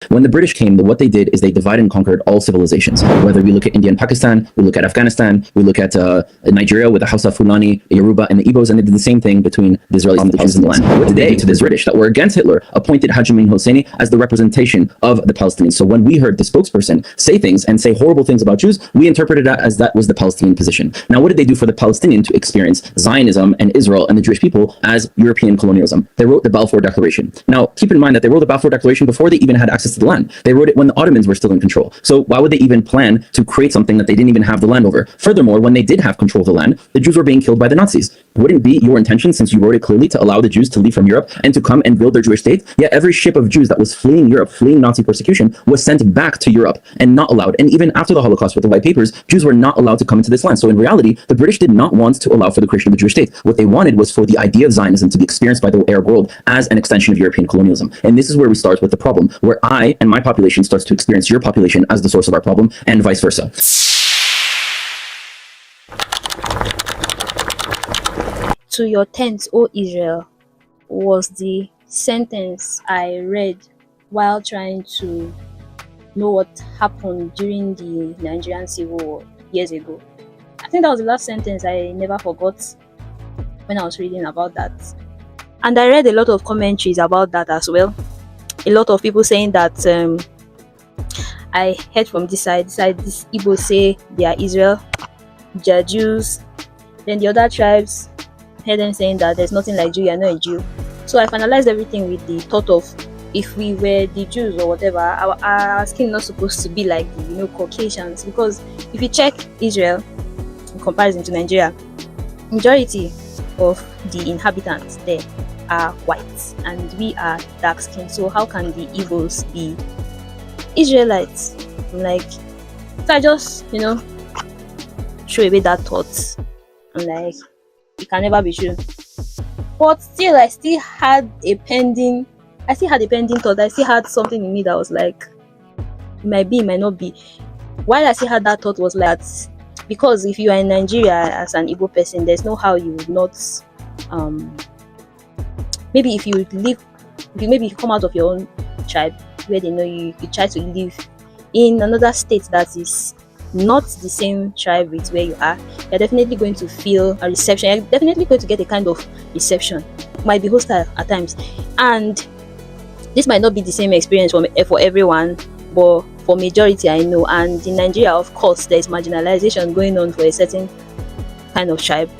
When the British came, what they did is they divided and conquered all civilizations. Whether we look at India and Pakistan, we look at Afghanistan, we look at Nigeria with the Hausa, Fulani, Yoruba, and the Igbos, and they did the same thing between the Israelis and the Jews in the land. What did they do to the British that were against Hitler? Appointed Haji Amin Hosseini as the representation of the Palestinians. So when we heard the spokesperson say things and say horrible things about Jews, we interpreted that as that was the Palestinian position. Now, what did they do for the Palestinian to experience Zionism and Israel and the Jewish people as European colonialism? They wrote the Balfour Declaration. Now, keep in mind that they wrote the Balfour Declaration before they even had access to the land. They wrote it when the Ottomans were still in control. So why would they even plan to create something that they didn't even have the land over? Furthermore, when they did have control of the land, the Jews were being killed by the Nazis. Wouldn't it be your intention, since you wrote it clearly, to allow the Jews to leave from Europe and to come and build their Jewish state? Yet every ship of Jews that was fleeing Europe, fleeing Nazi persecution, was sent back to Europe and not allowed. And even after the Holocaust with the White Papers, Jews were not allowed to come into this land. So in reality, the British did not want to allow for the creation of the Jewish state. What they wanted was for the idea of Zionism to be experienced by the Arab world as an extension of European colonialism. And this is where we start with the problem, where I and my population starts to experience your population as the source of our problem, and vice versa. To your tent, O Israel, was the sentence I read while trying to know what happened during the Nigerian Civil War years ago. I think that was the last sentence I never forgot when I was reading about that. And I read a lot of commentaries about that as well. A lot of people saying that I heard from this side, this Igbos say they are Israel, they are Jews. Then the other tribes heard them saying that there's nothing like Jew, you're not a Jew. So I finalized everything with the thought of, if we were the Jews or whatever, our skin not supposed to be like the Caucasians, because if you check Israel in comparison to Nigeria, majority of the inhabitants there are white and we are dark skinned. So how can the Igbos be Israelites? Like, so I just throw away that thought. I'm like, it can never be true. But still, I still had a pending thought. I still had something in me that was like, it might be, it might not be. Why I still had that thought was like, because if you are in Nigeria as an Igbo person, there's no how you would not, maybe if you come out of your own tribe where they know you try to live in another state that is not the same tribe with where you are, you're definitely going to feel a reception. You're definitely going to get a kind of reception. It might be hostile at times, and this might not be the same experience for everyone, but for majority I know. And in Nigeria, of course, there is marginalization going on for a certain kind of tribe.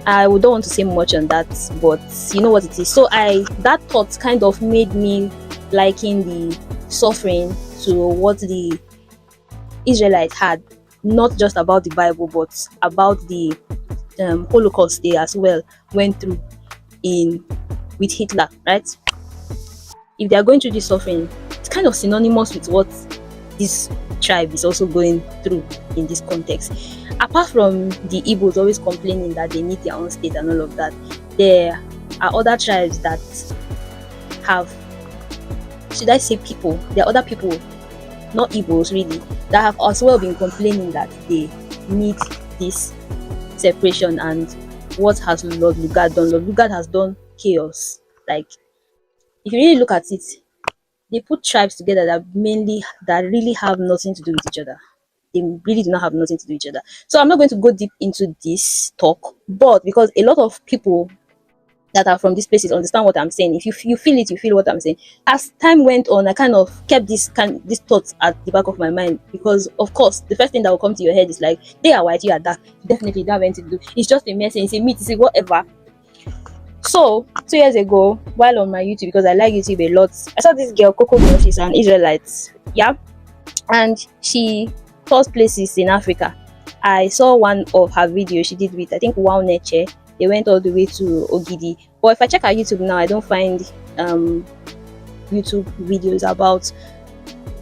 I don't want to say much on that, but you know what it is. So that thought kind of made me liken the suffering to what the Israelites had, not just about the Bible, but about the Holocaust they as well went through with Hitler, right? If they are going through this suffering, it's kind of synonymous with what this tribe is also going through in this context. Apart from the Igbos always complaining that they need their own state and all of that, there are other tribes that have, should I say people, there are other people, not Igbos really, that have as well been complaining that they need this separation. And what has Lord Lugard done? Lord Lugard has done chaos. Like, if you really look at it, they put tribes together that really have nothing to do with each other. They really do not have nothing to do with each other. So I'm not going to go deep into this talk, but because a lot of people that are from these places understand what I'm saying. If you feel it, you feel what I'm saying. As time went on, I kind of kept this thoughts at the back of my mind, because of course the first thing that will come to your head is like, they are white, you are dark. Definitely don't have anything to do. It's just a message. It's a meat. It's a whatever. So 2 years ago, while on my YouTube, because I like YouTube a lot, I saw this girl, Coco. She's an Israelite, yeah, and she tours places in Africa. I saw one of her videos she did with, I think, Wow Nature. They went all the way to Ogidi. But if I check her YouTube now, I don't find YouTube videos about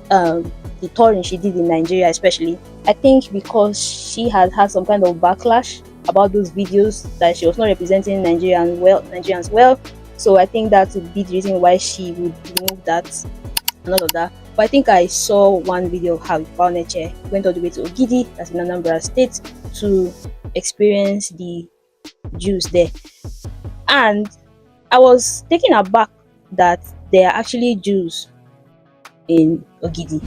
the touring she did in Nigeria, especially. I think because she had had some kind of backlash about those videos, that she was not representing Nigerians well. So I think that would be the reason why she would remove that and all of that. But I think I saw one video of how Wow Nature went all the way to Ogidi, that's in Anambra State, to experience the Jews there. And I was taken aback that there are actually Jews in Ogidi.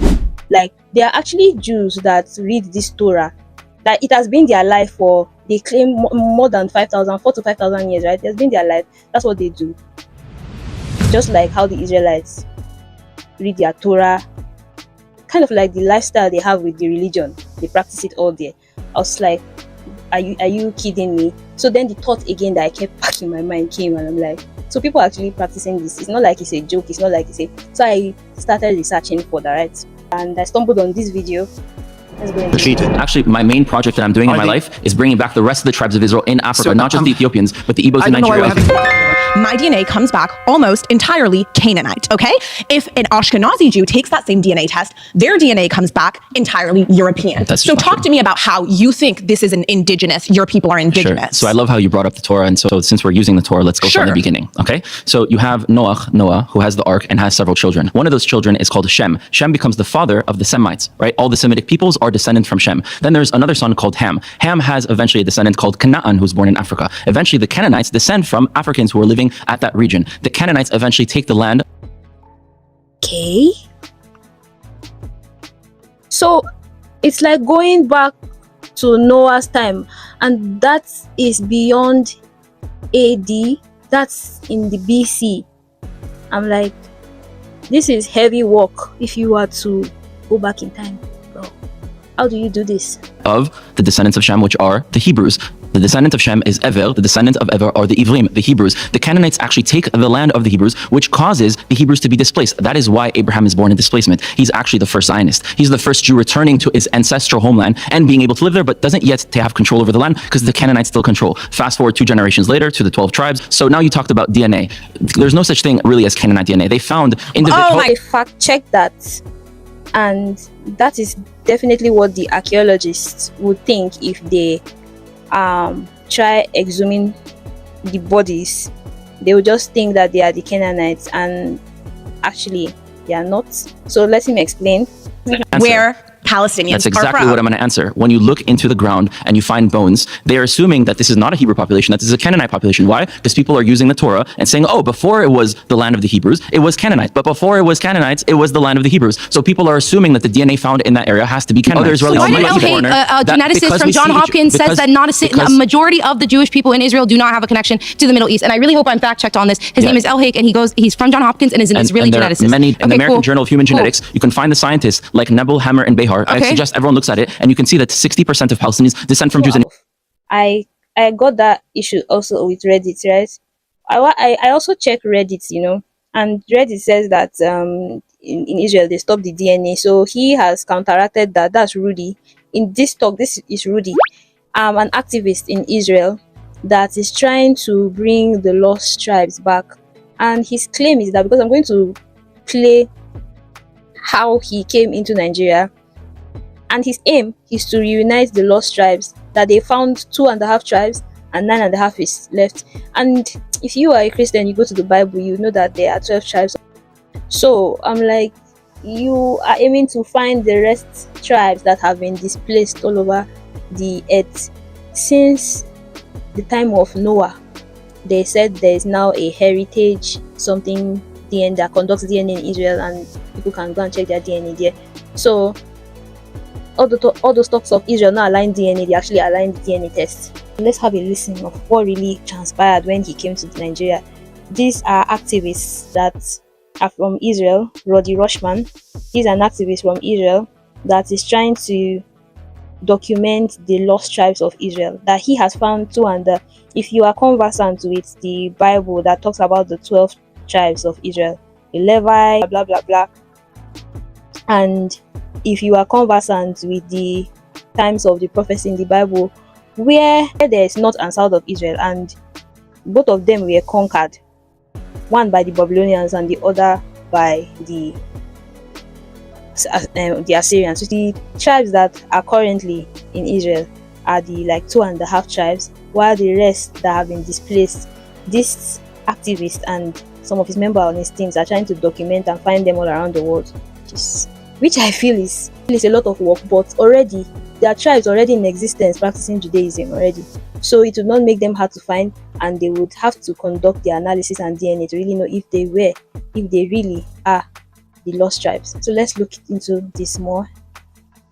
Like, there are actually Jews that read this Torah, that it has been their life for, they claim, more than 4,000 to 5,000 years, right? It has been their life. That's what they do. Just like how the Israelites read their Torah, kind of like the lifestyle they have with the religion. They practice it all there. I was like, are you kidding me? So then the thought again that I kept back in my mind came, and I'm like, so people are actually practicing this. It's not like it's a joke. It's not like it's a... So I started researching for that, right? And I stumbled on this video. Actually, my main project that I'm doing in my life is bringing back the rest of the tribes of Israel in Africa, not just the Ethiopians, but the Igbos in Nigeria. My DNA comes back almost entirely Canaanite, okay? If an Ashkenazi Jew takes that same DNA test, their DNA comes back entirely European. So talk to me about how you think this is an indigenous, your people are indigenous. Sure. So I love how you brought up the Torah, and so since we're using the Torah, let's go from the beginning, okay? So you have Noah, who has the ark and has several children. One of those children is called Shem. Shem becomes the father of the Semites, right? All the Semitic peoples are descended from Shem. Then there's another son called Ham. Ham has eventually a descendant called Canaan, who's born in Africa. Eventually, the Canaanites descend from Africans who are living at that region. The Canaanites eventually take the land. Okay. So it's like going back to Noah's time, and that is beyond AD. That's in the BC. I'm like, this is heavy work if you were to go back in time. Bro, how do you do this? Of the descendants of Shem, which are the Hebrews. The descendant of Shem is Ever. The descendant of Ever are the Ivrim, the Hebrews. The Canaanites actually take the land of the Hebrews, which causes the Hebrews to be displaced. That is why Abraham is born in displacement. He's actually the first Zionist. He's the first Jew returning to his ancestral homeland and being able to live there, but doesn't yet to have control over the land because the Canaanites still control. Fast forward 2 generations later to the 12 tribes. So now you talked about DNA. There's no such thing really as Canaanite DNA. They found individual... Oh, I fact checked that. And that is definitely what the archaeologists would think if they try exhuming the bodies. They would just think that they are the Canaanites, and actually they are not. So let him explain. Where Palestinians That's exactly what I'm going to answer. When you look into the ground and you find bones, they are assuming that this is not a Hebrew population, that this is a Canaanite population. Why? Because people are using the Torah and saying, oh, before it was the land of the Hebrews, it was Canaanites. But before it was Canaanites, it was the land of the Hebrews. So people are assuming that the DNA found in that area has to be Canaanite. So why did geneticist from Johns Hopkins says that a majority of the Jewish people in Israel do not have a connection to the Middle East? And I really hope I'm fact checked on this. His name is El-Haik, and he's from Johns Hopkins and is an Israeli geneticist. In the American Journal of Human Genetics, you can find the scientists like Nebel, Hammer, and Behar. I suggest everyone looks at it, and you can see that 60% of Palestinians descend from Jews. I got that issue also with Reddit, right? I also check Reddit, and Reddit says that in Israel they stopped the DNA. So he has counteracted that. That's Rudy. In this talk, this is Rudy, an activist in Israel that is trying to bring the lost tribes back. And his claim is that, because I'm going to play how he came into Nigeria, and his aim is to reunite the lost tribes, that they found 2.5 tribes and 9.5 is left. And if you are a Christian, you go to the Bible, you know that there are 12 tribes. So I'm like, you are aiming to find the rest tribes that have been displaced all over the earth. Since the time of Noah, they said there is now a heritage something DNA that conducts DNA in Israel, and people can go and check their DNA there. So all those talks of Israel not align DNA, they actually aligned the DNA test. Let's have a listen of what really transpired when he came to Nigeria. These are activists that are from Israel. Roddy Rushman, he's an activist from Israel that is trying to document the lost tribes of Israel, that he has found two. And if you are conversant with the Bible that talks about the 12 tribes of Israel, the Levi, blah blah blah, and if you are conversant with the times of the prophets in the Bible, where there is north and south of Israel, and both of them were conquered, one by the Babylonians and the other by the Assyrians. So the tribes that are currently in Israel are the 2.5 tribes, while the rest that have been displaced, this activist and some of his members on his teams are trying to document and find them all around the world, which I feel is a lot of work. But already there are tribes already in existence practicing Judaism already, so it would not make them hard to find, and they would have to conduct their analysis and DNA to really know if they really are the lost tribes. So let's look into this more.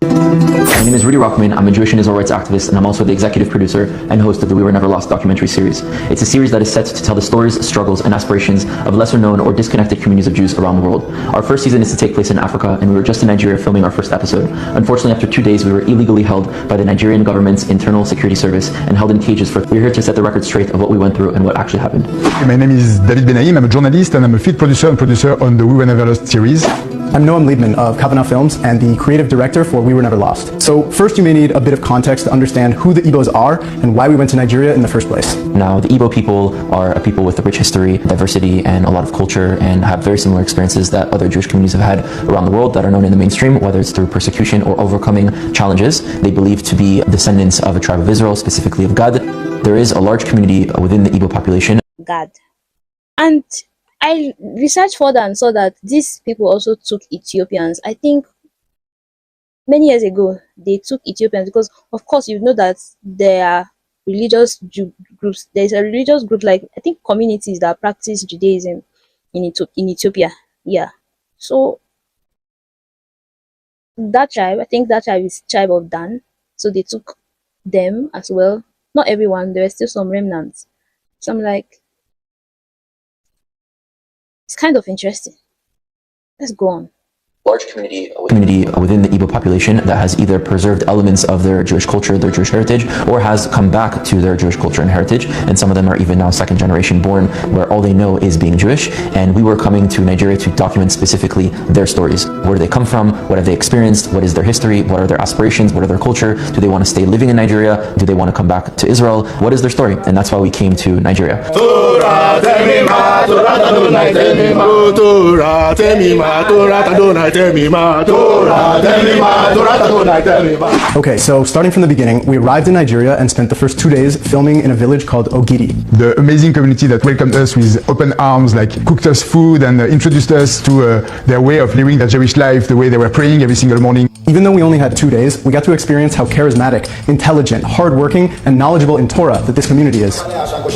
My name is Rudy Rockman. I'm a Jewish and Israel rights activist, and I'm also the executive producer and host of the We Were Never Lost documentary series. It's a series that is set to tell the stories, struggles, and aspirations of lesser known or disconnected communities of Jews around the world. Our first season is to take place in Africa, and we were just in Nigeria filming our first episode. Unfortunately, after 2 days, we were illegally held by the Nigerian government's internal security service and held in cages for. We're here to set the record straight of what we went through and what actually happened. My name is David Benaim. I'm a journalist and I'm a feed producer and producer on the We Were Never Lost series. I'm Noam Liebman of Kavanagh Films and the creative director for We Were Never Lost. So first you may need a bit of context to understand who the Igbos are and why we went to Nigeria in the first place. Now, the Igbo people are a people with a rich history, diversity, and a lot of culture, and have very similar experiences that other Jewish communities have had around the world that are known in the mainstream, whether it's through persecution or overcoming challenges. They believe to be descendants of a tribe of Israel, specifically of Gad. There is a large community within the Igbo population. Gad. And I researched further and saw that these people also took Ethiopians. I think many years ago, they took Ethiopians because, of course, you know that there are religious groups. There's a religious group, like, I think, communities that practice Judaism in Ethiopia. Yeah. So, that tribe, I think that tribe is tribe of Dan. So, they took them as well. Not everyone. There are still some remnants. So, I'm like, it's kind of interesting. Let's go on. Large community within the Igbo population that has either preserved elements of their Jewish culture, their Jewish heritage, or has come back to their Jewish culture and heritage. And some of them are even now second generation born, where all they know is being Jewish. And we were coming to Nigeria to document specifically their stories. Where do they come from? What have they experienced? What is their history? What are their aspirations? What are their culture? Do they want to stay living in Nigeria? Do they want to come back to Israel? What is their story? And that's why we came to Nigeria. Okay, so starting from the beginning, we arrived in Nigeria and spent the first 2 days filming in a village called Ogidi. The amazing community that welcomed us with open arms, like cooked us food and introduced us to their way of living their Jewish life, the way they were praying every single morning. Even though we only had 2 days, we got to experience how charismatic, intelligent, hardworking, and knowledgeable in Torah that this community is. At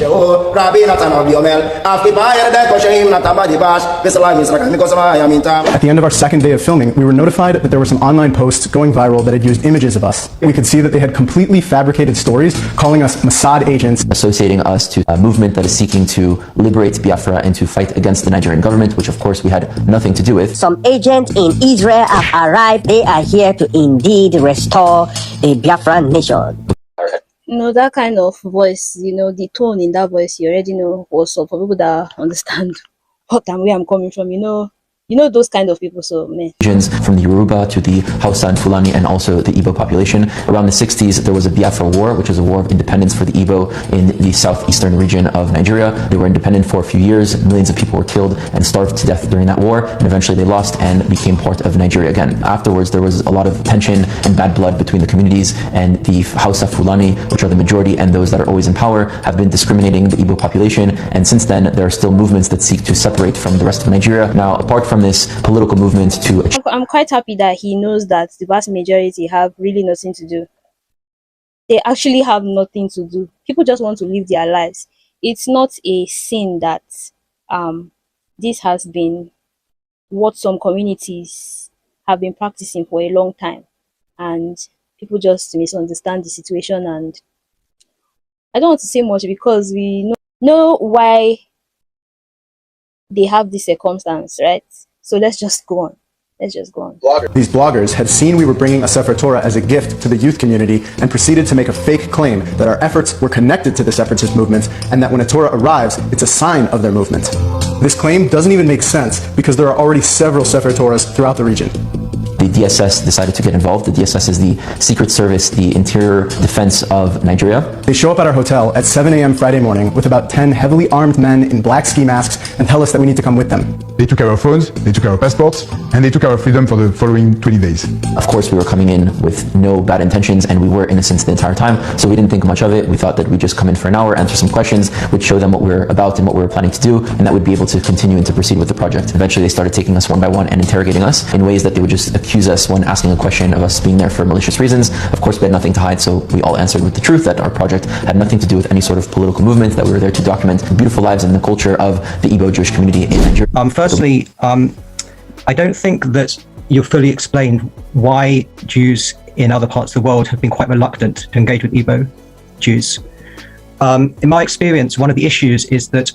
the end of our second day of filming, we were notified that there were some online posts going viral that had used images of us. We could see that they had completely fabricated stories calling us Mossad agents, associating us to a movement that is seeking to liberate Biafra and to fight against the Nigerian government, which of course we had nothing to do with. Some agents in Israel have arrived. They are here to indeed restore the Biafran nation. That kind of voice, the tone in that voice, you already know what's up. For people that understand where I'm coming from, those kind of people. So, man. From the Yoruba to the Hausa and Fulani and also the Igbo population. Around the 60s, there was a Biafra War, which was a war of independence for the Igbo in the southeastern region of Nigeria. They were independent for a few years. Millions of people were killed and starved to death during that war. And eventually they lost and became part of Nigeria again. Afterwards, there was a lot of tension and bad blood between the communities, and the Hausa Fulani, which are the majority and those that are always in power, have been discriminating the Igbo population. And since then, there are still movements that seek to separate from the rest of Nigeria. Now, apart from this political movement to... I'm quite happy that he knows that the vast majority have really nothing to do. They actually have nothing to do. People just want to live their lives. It's not a sin that this has been what some communities have been practicing for a long time. And people just misunderstand the situation. And I don't want to say much because we know why they have this circumstance, right? So let's just go on. These bloggers had seen we were bringing a Sefer Torah as a gift to the youth community and proceeded to make a fake claim that our efforts were connected to the separatist movement and that when a Torah arrives, it's a sign of their movement. This claim doesn't even make sense because there are already several Sefer Torahs throughout the region. The DSS decided to get involved. The DSS is the Secret Service, the Interior Defense of Nigeria. They show up at our hotel at 7 a.m. Friday morning with about 10 heavily armed men in black ski masks and tell us that we need to come with them. They took our phones, they took our passports, and they took our freedom for the following 20 days. Of course, we were coming in with no bad intentions, and we were innocent the entire time, so we didn't think much of it. We thought that we'd just come in for an hour, answer some questions, we'd show them what we're about and what we were planning to do, and that we'd be able to continue and to proceed with the project. Eventually, they started taking us one by one and interrogating us in ways that they would just accuse us when asking a question of us being there for malicious reasons. Of course, we had nothing to hide, so we all answered with the truth that our project had nothing to do with any sort of political movement, that we were there to document the beautiful lives and the culture of the Igbo Jewish community in Nigeria. Firstly, I don't think that you've fully explained why Jews in other parts of the world have been quite reluctant to engage with Igbo Jews. In my experience, one of the issues is that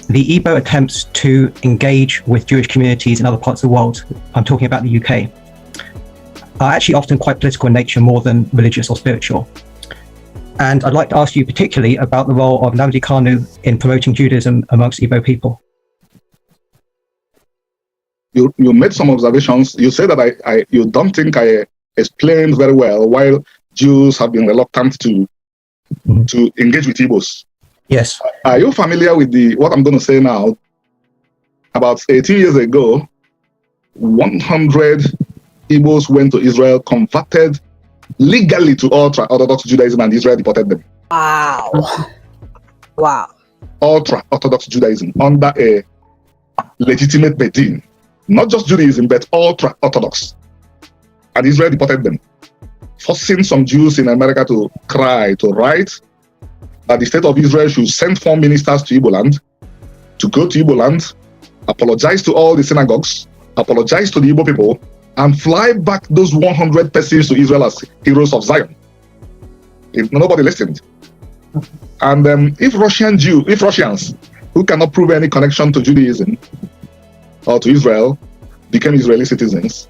the Igbo attempts to engage with Jewish communities in other parts of the world, I'm talking about the UK, are actually often quite political in nature more than religious or spiritual. And I'd like to ask you particularly about the role of Nnamdi Kanu in promoting Judaism amongst Igbo people. You made some observations. You said that you don't think I explained very well why Jews have been reluctant to engage with Igbos. Yes. Are you familiar with what I'm going to say now? About 18 years ago, 100 Igbos went to Israel, converted legally to ultra-Orthodox Judaism, and Israel deported them. Wow. Wow. Ultra-Orthodox Judaism under a legitimate Bedin. Not just Judaism, but ultra-Orthodox. And Israel deported them, forcing some Jews in America to write that the state of Israel should send 4 ministers to Igbo land, to go to Igbo land, apologize to all the synagogues, apologize to the Igbo people, and fly back those 100 persons to Israel as heroes of Zion. Nobody listened. And if Russians who cannot prove any connection to Judaism or to Israel became Israeli citizens,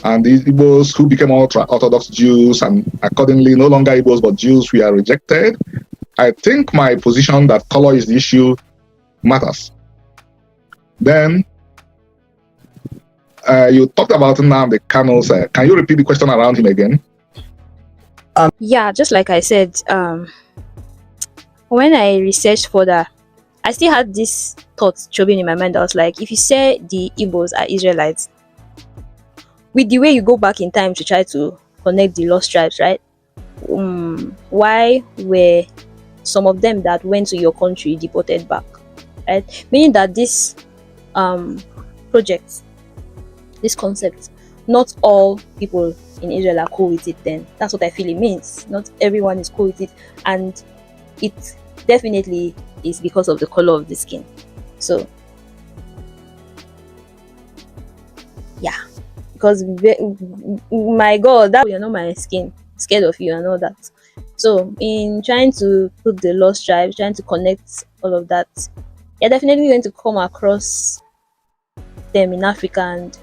and the Igbos who became ultra-Orthodox Jews and accordingly no longer Igbos but Jews were rejected, I think my position that color is the issue matters. Then you talked about Nnamdi Kanu's. Can you repeat the question around him again? Yeah, just like I said, when I researched further, I still had this thought troubling in my mind. I was like, if you say the Igbos are Israelites, with the way you go back in time to try to connect the lost tribes, right? Why were some of them that went to your country deported back, right? Meaning that this project, this concept, not all people in Israel are cool with it. Then that's what I feel it means. Not everyone is cool with it, and it definitely is because of the color of the skin. So yeah, because my God, that you're not my skin, scared of you and all that. So in trying to put the lost tribes, trying to connect all of that, you're definitely going to come across them in Africa, and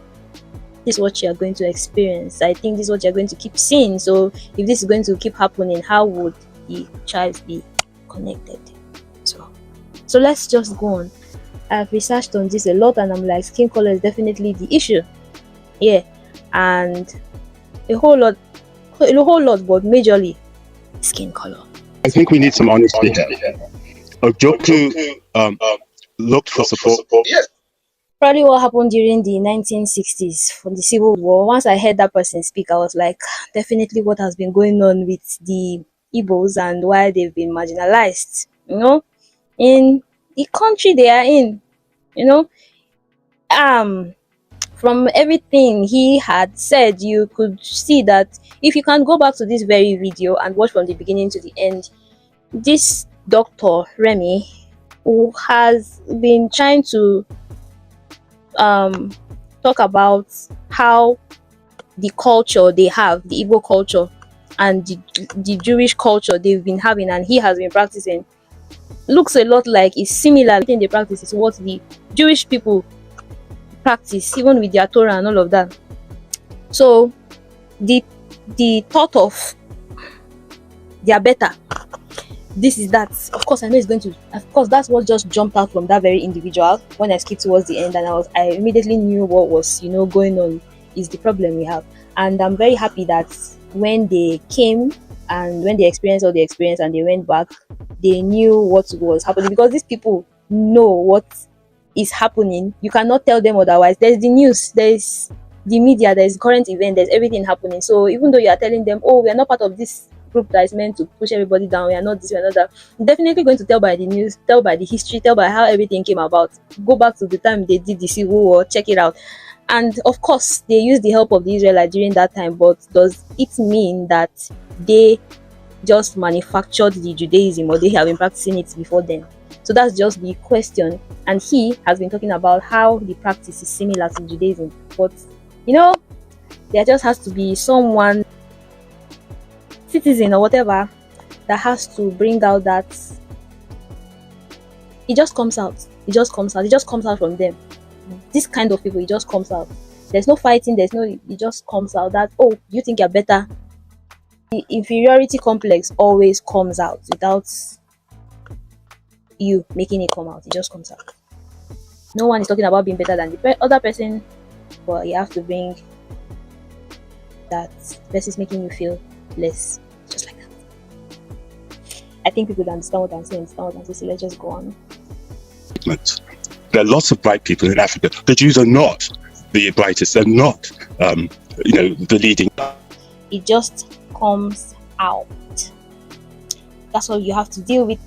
this is what you're going to experience. I think this is what you're going to keep seeing. So if this is going to keep happening, how would the tribes be connected? So let's just go on. I've researched on this a lot, and I'm like, skin color is definitely the issue. Yeah, and a whole lot, but majorly skin color. I think we need some honesty here. Ojoku looked for support. Yes. Probably what happened during the 1960s from the Civil War. Once I heard that person speak, I was like, definitely what has been going on with the Igbos and why they've been marginalized, in the country they are in, from everything he had said, you could see that if you can go back to this very video and watch from the beginning to the end, this Dr. Remy, who has been trying to talk about how the culture they have, the Igbo culture and the Jewish culture they've been having and he has been practicing, looks a lot like, it's similar. Everything they practice is what the Jewish people practice, even with their Torah and all of that. So the thought of they are better, this is that. Of course, I know it's going to. Of course, that's what just jumped out from that very individual when I skipped towards the end, and I immediately knew what was going on is the problem we have. And I'm very happy that when they came and when they experienced all the experience and they went back, they knew what was happening, because these people know what is happening. You cannot tell them otherwise. There's the news, there's the media, there's current event, there's everything happening. So even though you are telling them, oh, we are not part of this group that is meant to push everybody down, we are not this, we are not that, you're definitely going to tell by the news, tell by the history, tell by how everything came about. Go back to the time they did the Civil War, check it out. And of course, they used the help of the Israelites during that time, but does it mean that they just manufactured the Judaism or they have been practicing it before then? So that's just the question. And he has been talking about how the practice is similar to Judaism. But, there just has to be someone, citizen or whatever, that has to bring out that it just comes out. It just comes out. It just comes out from them. This kind of people, it just comes out. There's no fighting. It just comes out that, oh, you think you're better. The inferiority complex always comes out without you making it come out. It just comes out. No one is talking about being better than the other person, but you have to bring that person is making you feel less, just like that. I think people don't understand what I'm saying. So let's just go on. There are lots of bright people in Africa. The Jews are not the brightest. They're not, the leading. It just comes out. That's all you have to deal with.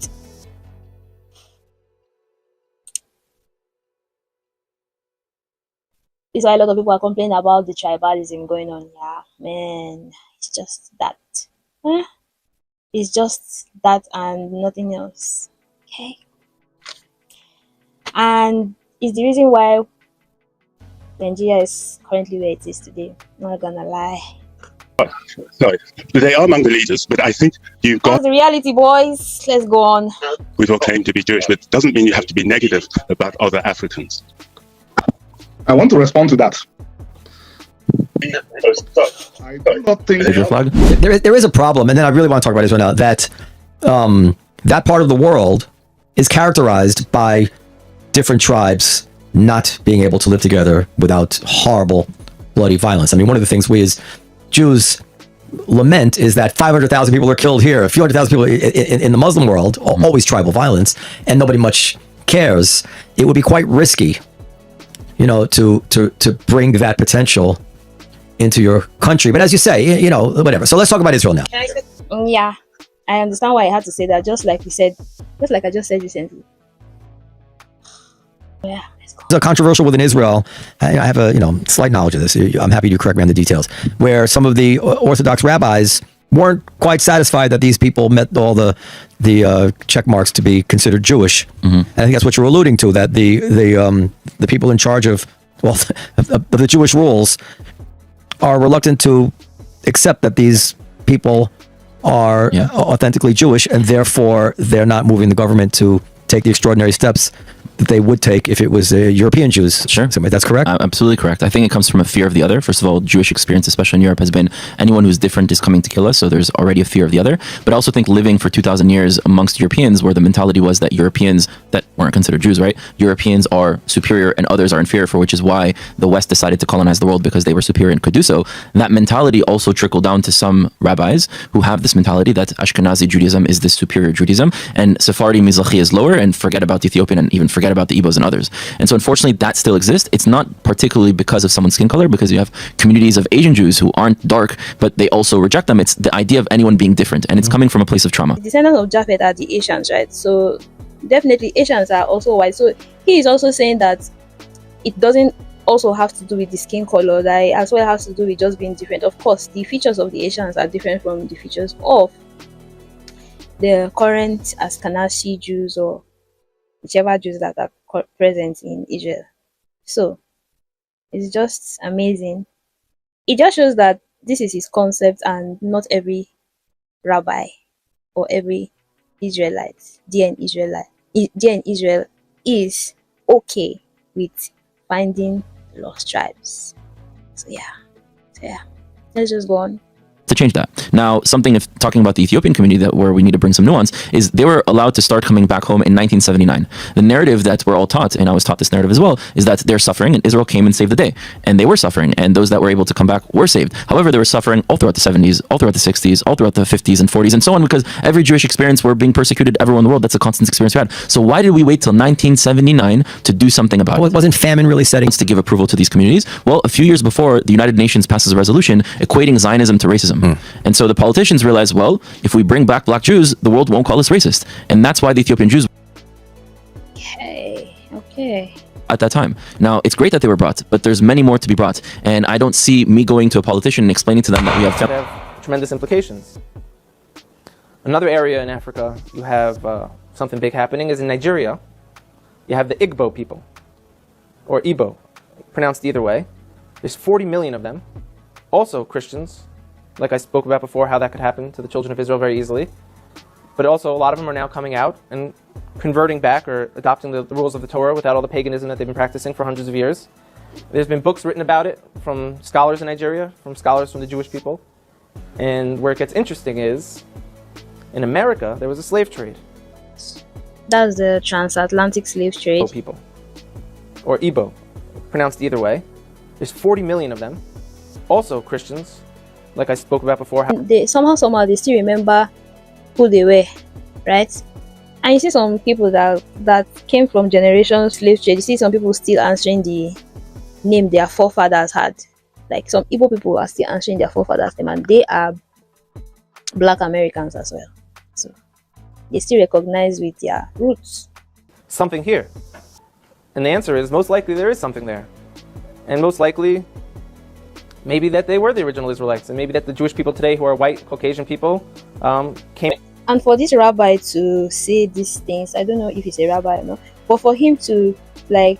This is why a lot of people are complaining about the tribalism going on. Yeah, man, it's just that. It's just that and nothing else. Okay. And it's the reason why Nigeria is currently where it is today. Not gonna lie. Sorry, they are among the leaders, but I think you've got... That's the reality, boys. Let's go on. We all claim to be Jewish, but it doesn't mean you have to be negative about other Africans. I want to respond to that. I do not think... There is a problem, and then I really want to talk about Israel now, that that part of the world is characterized by different tribes not being able to live together without horrible, bloody violence. I mean, one of the things we as Jews lament is that 500,000 people are killed here, a few 100,000 people in the Muslim world, always tribal violence, and nobody much cares. It would be quite risky, to bring that potential into your country. But as you say, whatever. So let's talk about Israel now. Yeah, I understand why I had to say that. Just like I just said recently. Yeah. It's controversial within Israel. I have a slight knowledge of this. I'm happy you correct me on the details. Where some of the Orthodox rabbis weren't quite satisfied that these people met all the check marks to be considered Jewish. Mm-hmm. And I think that's what you're alluding to. That the people in charge of the Jewish rules are reluctant to accept that these people are authentically Jewish, and therefore they're not moving the government to take the extraordinary steps that they would take if it was European Jews. Sure. So that's correct? Absolutely correct. I think it comes from a fear of the other. First of all, Jewish experience, especially in Europe, has been anyone who's different is coming to kill us. So there's already a fear of the other. But I also think living for 2,000 years amongst Europeans, where the mentality was that Europeans that weren't considered Jews, right? Europeans are superior and others are inferior, for which is why the West decided to colonize the world, because they were superior and could do so. And that mentality also trickled down to some rabbis who have this mentality that Ashkenazi Judaism is this superior Judaism, and Sephardi Mizrahi is lower, and forget about Ethiopian and even forget about the Igbos and others. And so unfortunately that still exists. It's not particularly because of someone's skin color, because you have communities of Asian Jews who aren't dark, but they also reject them. It's the idea of anyone being different, and it's coming from a place of trauma. The descendants of Japheth are the Asians, right? So definitely Asians are also white. So he is also saying that it doesn't also have to do with the skin color, that as well has to do with just being different. Of course, the features of the Asians are different from the features of the current Ashkenazi Jews or whichever Jews that are present in Israel. So it's just amazing. It just shows that this is his concept, and not every rabbi or every Israelite, dear in Israel, is okay with finding lost tribes. So yeah, let's just go on to change that. Now, something if talking about the Ethiopian community that where we need to bring some nuance is they were allowed to start coming back home in 1979. The narrative that we're all taught, and I was taught this narrative as well, is that they're suffering and Israel came and saved the day. And they were suffering, and those that were able to come back were saved. However, they were suffering all throughout the 70s, all throughout the 60s, all throughout the 50s and 40s and so on, because every Jewish experience were being persecuted everywhere in the world. That's a constant experience we had. So why did we wait till 1979 to do something about it? Wasn't famine really setting to give approval to these communities? Well, a few years before, the United Nations passes a resolution equating Zionism to racism. And so the politicians realized, well, if we bring back black Jews, the world won't call us racist. And that's why the Ethiopian Jews okay at that time. Now, it's great that they were brought, but there's many more to be brought. And I don't see me going to a politician and explaining to them that we have tremendous implications. Another area in Africa, you have something big happening is in Nigeria. You have the Igbo people, or Igbo, pronounced either way. There's 40 million of them, also Christians, like I spoke about before, how that could happen to the children of Israel very easily. But also a lot of them are now coming out and converting back or adopting the rules of the Torah without all the paganism that they've been practicing for hundreds of years. There's been books written about it from scholars in Nigeria, from scholars from the Jewish people. And where it gets interesting is, in America, there was a slave trade. That's the transatlantic slave trade. Igbo people, or Igbo, pronounced either way. There's 40 million of them, also Christians, like I spoke about before. They somehow they still remember who they were, right? And you see some people that came from generations slave trade. You see some people still answering the name their forefathers had. Like some Igbo people are still answering their forefathers' name, and they are Black Americans as well. So they still recognize with their roots. Something here. And the answer is most likely there is something there. And most likely, maybe that they were the original Israelites, and maybe that the Jewish people today who are white, Caucasian people came. And for this rabbi to say these things, I don't know if he's a rabbi or not, but for him to like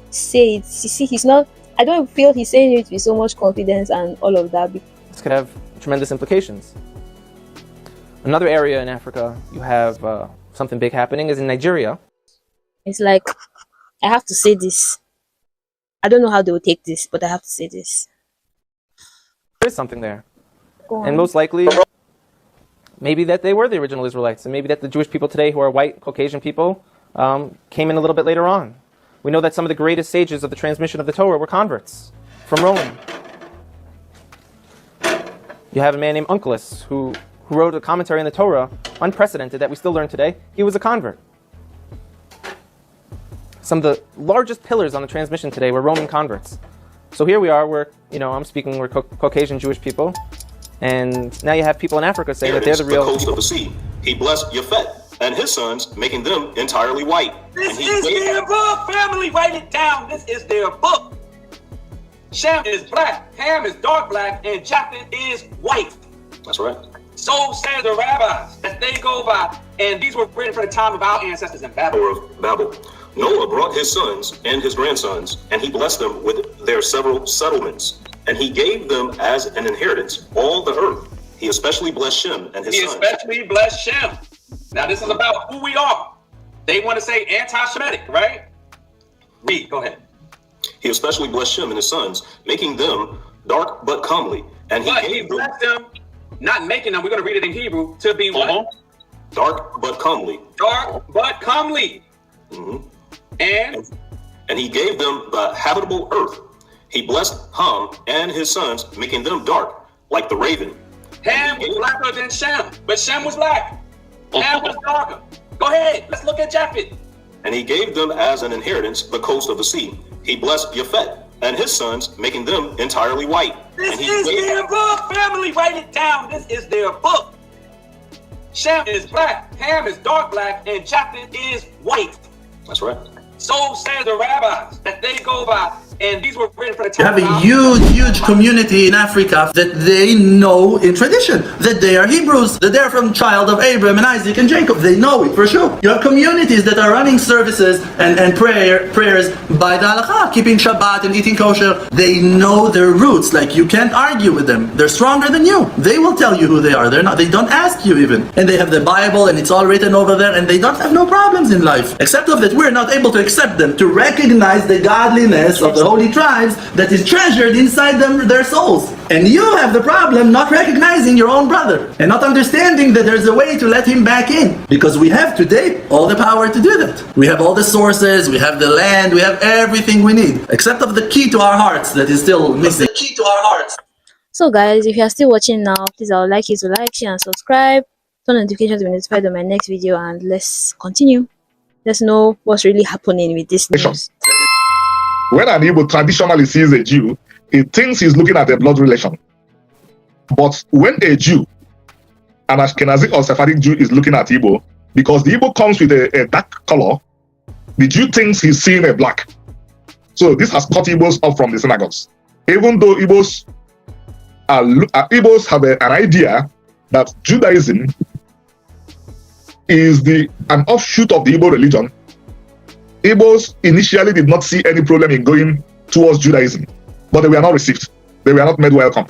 say it, see, he's not, I don't feel he's saying it with so much confidence and all of that. This could have tremendous implications. Another area in Africa you have something big happening is in Nigeria. It's like, I have to say this. I don't know how they will take this, but I have to say this. There is something there. And most likely, maybe that they were the original Israelites, and maybe that the Jewish people today who are white, Caucasian people came in a little bit later on. We know that some of the greatest sages of the transmission of the Torah were converts from Rome. You have a man named Onkelos who wrote a commentary on the Torah, unprecedented, that we still learn today. He was a convert. Some of the largest pillars on the transmission today were Roman converts. So here we are, I'm speaking, we're Caucasian Jewish people, and now you have people in Africa saying that they're the real coast of the sea. He blessed Japhet and his sons, making them entirely white. This is their book, family, write it down. This is their book. Shem is black, Ham is dark black, and Japhet is white. That's right. So says the rabbis that they go by, and these were written for the time of our ancestors in Babel. Noah brought his sons and his grandsons, and he blessed them with their several settlements, and he gave them as an inheritance all the earth. He especially blessed Shem and his sons. He especially blessed Shem. Now this is about who we are. They want to say anti-Semitic, right? Read, go ahead. He especially blessed Shem and his sons, making them dark but comely. And he blessed them, not making them, we're going to read it in Hebrew, to be what? Dark but comely. Dark but comely. Mm-hmm. And he gave them the habitable earth. He blessed Ham and his sons, making them dark, like the raven. Ham was blacker than Shem, but Shem was black. Ham was darker. Go ahead, let's look at Japhet. And he gave them as an inheritance the coast of the sea. He blessed Japhet and his sons, making them entirely white. This is their book, family, write it down. This is their book. Shem is black, Ham is dark black, and Japhet is white. That's right. So says the rabbis that they go by, and these were written for the You time. have a huge community in Africa that they know in tradition that they are Hebrews, that they're from child of Abraham and Isaac and Jacob. They know it for sure. You have communities that are running services and prayers by the halakha, keeping Shabbat and eating kosher. They know their roots. Like, you can't argue with them. They're stronger than you. They will tell you who they are. They don't ask you even. And they have the Bible and it's all written over there, and they don't have no problems in life. Except of that we're not able to accept them, to recognize the godliness of the holy tribes that is treasured inside their souls. And you have the problem not recognizing your own brother and not understanding that there's a way to let him back in, because we have today all the power to do that. We have all the sources, we have the land, we have everything we need, except of the key to our hearts that is still missing. The key to our hearts. So guys, if you are still watching now, please, I would like you to like, share and subscribe, turn on notifications to be notified of my next video, and let's continue. Let's know what's really happening with this news. When an Igbo traditionally sees a Jew, he thinks he's looking at a blood relation. But when a Jew, an Ashkenazi or Sephardic Jew, is looking at Igbo, because the Igbo comes with a dark color, the Jew thinks he's seeing a black. So this has cut Igbos off from the synagogues. Even though Igbos have an idea that Judaism is an offshoot of the Igbo religion. Igbos initially did not see any problem in going towards Judaism, but they were not received. They were not made welcome.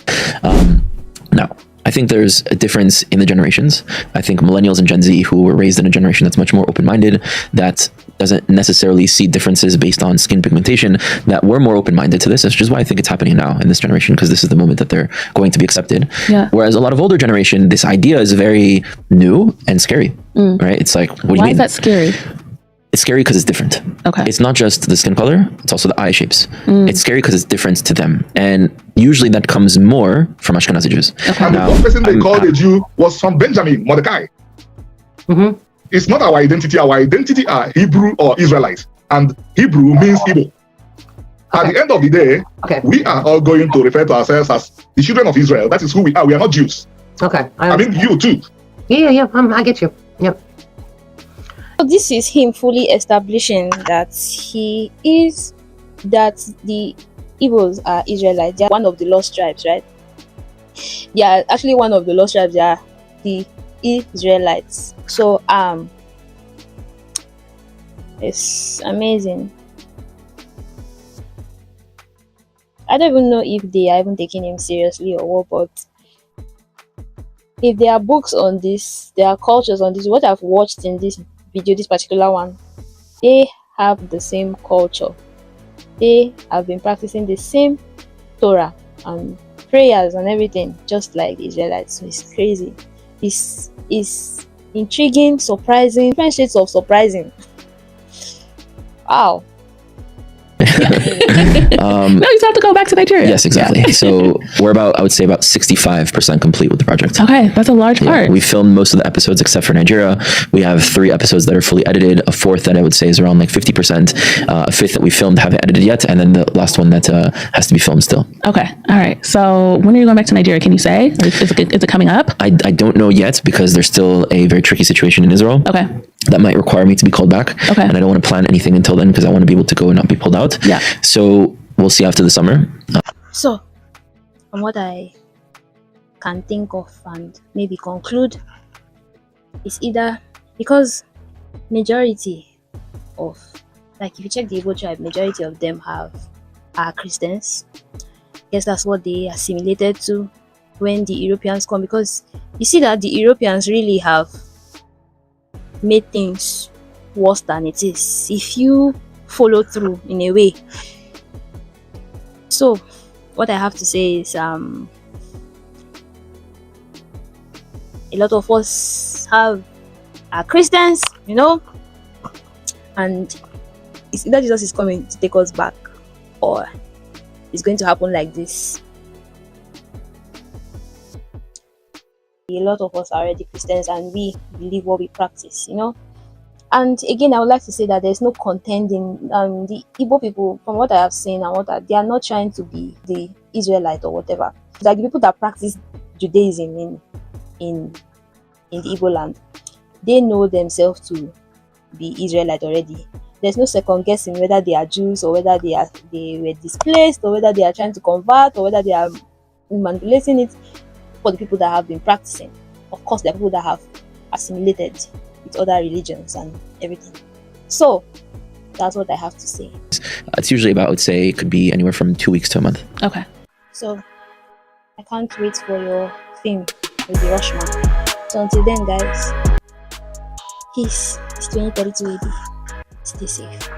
Now, I think there's a difference in the generations. I think millennials and Gen Z, who were raised in a generation that's much more open-minded, that doesn't necessarily see differences based on skin pigmentation, that we're more open-minded to this, which is why I think it's happening now in this generation, because this is the moment that they're going to be accepted. Yeah. Whereas a lot of older generation, this idea is very new and scary, right? It's like, what do you mean? Why is that scary? It's scary because it's different. Okay. It's not just the skin color, it's also the eye shapes. It's scary because it's different to them. And usually that comes more from Ashkenazi Jews. Okay. And the first person they called a Jew was from Benjamin, Mordecai. It's not our identity. Our identity are Hebrew or Israelites. And Hebrew means Igbo. At the end of the day, we are all going to refer to ourselves as the children of Israel. That is who we are. We are not Jews. Okay. I mean, you too. Yeah. I get you. Yep. So this is him fully establishing that the Igbos are Israelites. They are one of the lost tribes, right? They are actually one of the lost tribes. They are the Israelites. So it's amazing. I don't even know if they are even taking him seriously or what, but if there are books on this, there are cultures on this, what I've watched in this video, this particular one, they have the same culture. They have been practicing the same Torah and prayers and everything, just like the Israelites. So it's crazy. It's intriguing, surprising, different shades of surprising. Wow. No, you still have to go back to Nigeria. Yes, exactly. Yeah. So we're I would say about 65% complete with the project. Okay, that's a large part. We filmed most of the episodes except for Nigeria. We have 3 episodes that are fully edited, a 4th that I would say is around like 50%, a 5th that we filmed haven't edited yet, and then the last one that has to be filmed still. Okay, all right. So when are you going back to Nigeria? Can you say? Is it coming up? I don't know yet because there's still a very tricky situation in Israel. Okay. That might require me to be called back. Okay. And I don't want to plan anything until then because I want to be able to go and not be pulled out. Yeah. So we'll see after the summer. So, from what I can think of and maybe conclude, is either because majority of, like if you check the Igbo tribe, majority of them are Christians. I guess that's what they assimilated to when the Europeans come, because you see that the Europeans really have made things worse than it is if you follow through in a way. So what I have to say is a lot of us are Christians, you know, and it's either Jesus is coming to take us back or it's going to happen like this. A lot of us are already Christians and we believe what we practice, you know. And again, I would like to say that there's no contending. The Igbo people, from what I have seen and they are not trying to be the Israelite or whatever. Like the people that practice Judaism in the Igbo land, they know themselves to be Israelite already. There's no second guessing whether they are Jews or whether they were displaced or whether they are trying to convert or whether they are manipulating it. For the people that have been practicing, of course, there are people that have assimilated with other religions and everything. So that's what I have to say. It's usually about, I would say, it could be anywhere from 2 weeks to a month. Okay. So I can't wait for your film with the Rushman. So until then, guys, peace. It's 2032 AD. Stay safe.